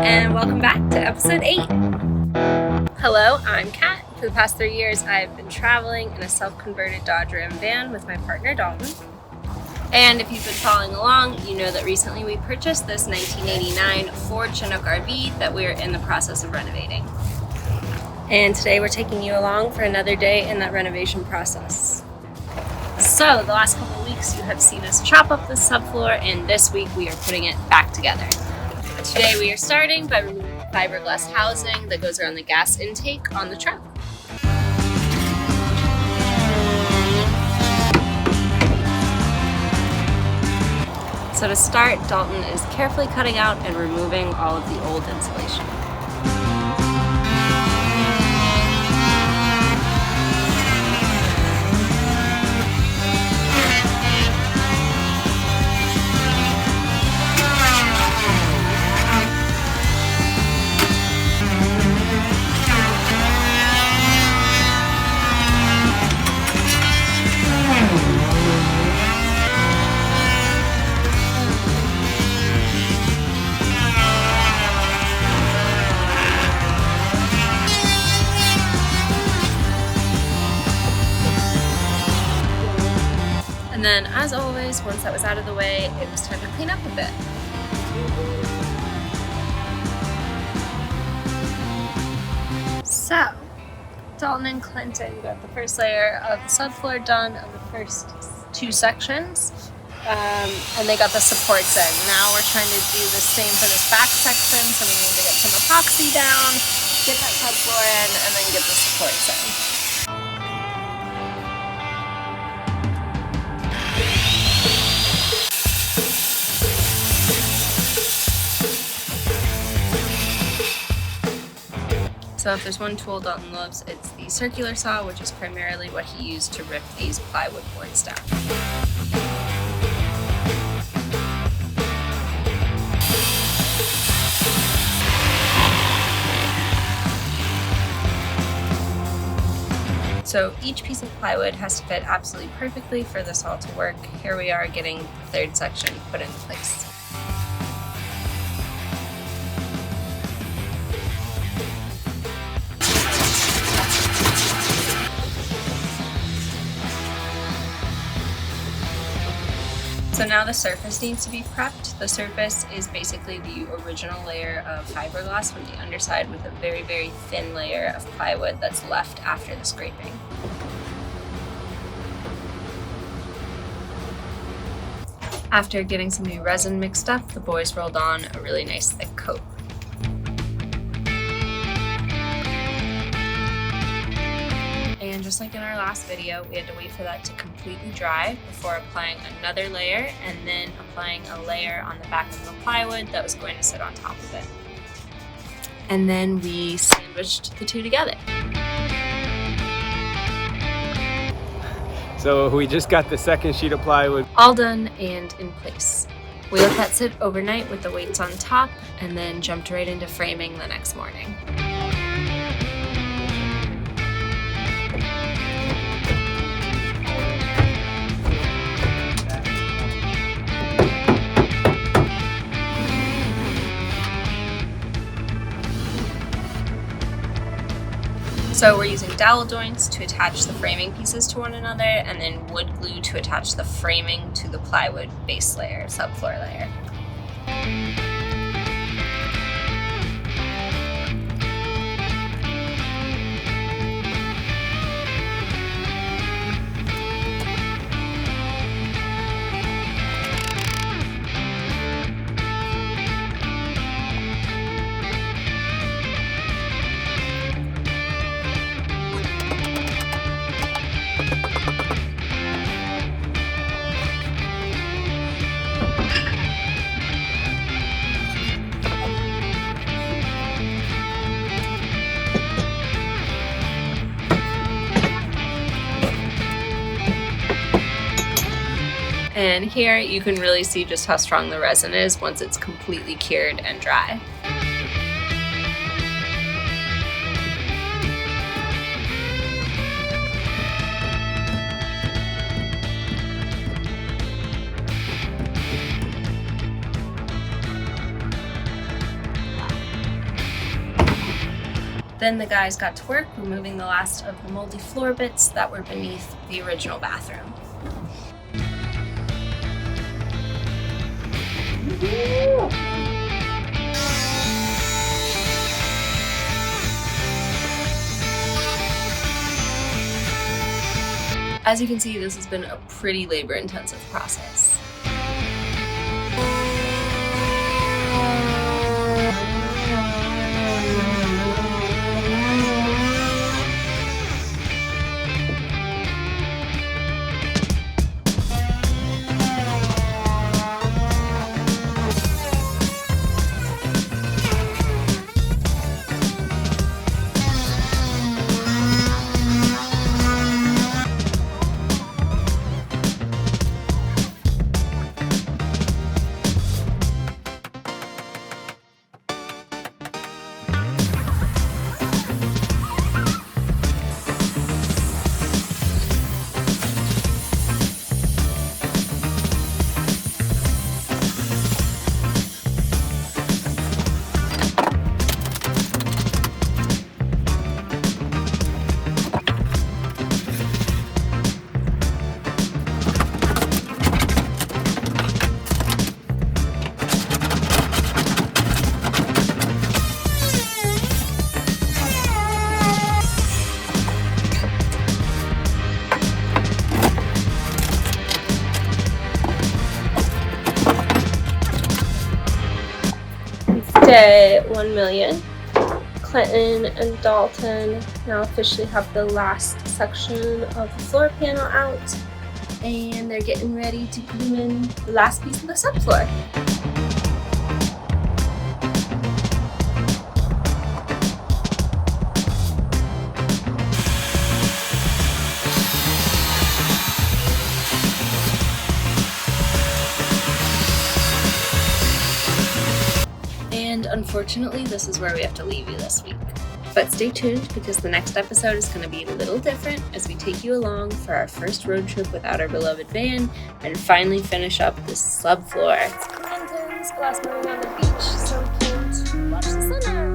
and welcome back to episode 8. Hello, I'm Kat. For the past 3 years, I've been traveling in a self-converted Dodge Ram van with my partner Dalton. And if you've been following along, you know that recently we purchased this 1989 Ford Chinook RV that we're in the process of renovating. And today we're taking you along for another day in that renovation process. So the last couple of weeks you have seen us chop up the subfloor, and this week we are putting it back together. Today we are starting by removing the fiberglass housing that goes around the gas intake on the truck. So to start, Dalton is carefully cutting out and removing all of the old insulation. And then, as always, once that was out of the way, it was time to clean up a bit. So, Dalton and Clinton got the first layer of the subfloor done of the first 2 sections, and they got the supports in. Now we're trying to do the same for this back section, so we need to get some epoxy down, get that subfloor in, and then get the supports in. So if there's one tool Dalton loves, it's the circular saw, which is primarily what he used to rip these plywood boards down. So each piece of plywood has to fit absolutely perfectly for this all to work. Here we are getting the 3rd section put into place. So now the surface needs to be prepped. The surface is basically the original layer of fiberglass from the underside with a very, very thin layer of plywood that's left after the scraping. After getting some new resin mixed up, the boys rolled on a really nice thick coat. And just like in our last video, we had to wait for that to completely dry before applying another layer and then applying a layer on the back of the plywood that was going to sit on top of it. And then we sandwiched the 2 together. So we just got the 2nd sheet of plywood. All done and in place. We let that sit overnight with the weights on top and then jumped right into framing the next morning. So we're using dowel joints to attach the framing pieces to one another, and then wood glue to attach the framing to the plywood base layer, subfloor layer. And here you can really see just how strong the resin is once it's completely cured and dry. Then the guys got to work removing the last of the moldy floor bits that were beneath the original bathroom. As you can see, this has been a pretty labor-intensive process. Day 1 million. Clinton and Dalton now officially have the last section of the floor panel out, and they're getting ready to glue in the last piece of the subfloor. And unfortunately, this is where we have to leave you this week. But stay tuned, because the next episode is going to be a little different as we take you along for our first road trip without our beloved van and finally finish up this subfloor. It's Clinton's last morning on the beach, so cute. Watch the sunrise.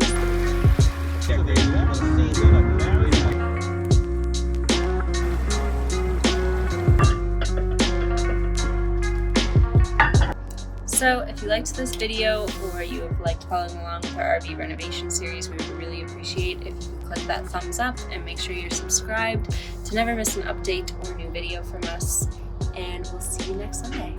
So if you liked this video, or you have liked following along with our RV renovation series, we would really appreciate if you could click that thumbs up and make sure you're subscribed to never miss an update or new video from us. And we'll see you next Sunday.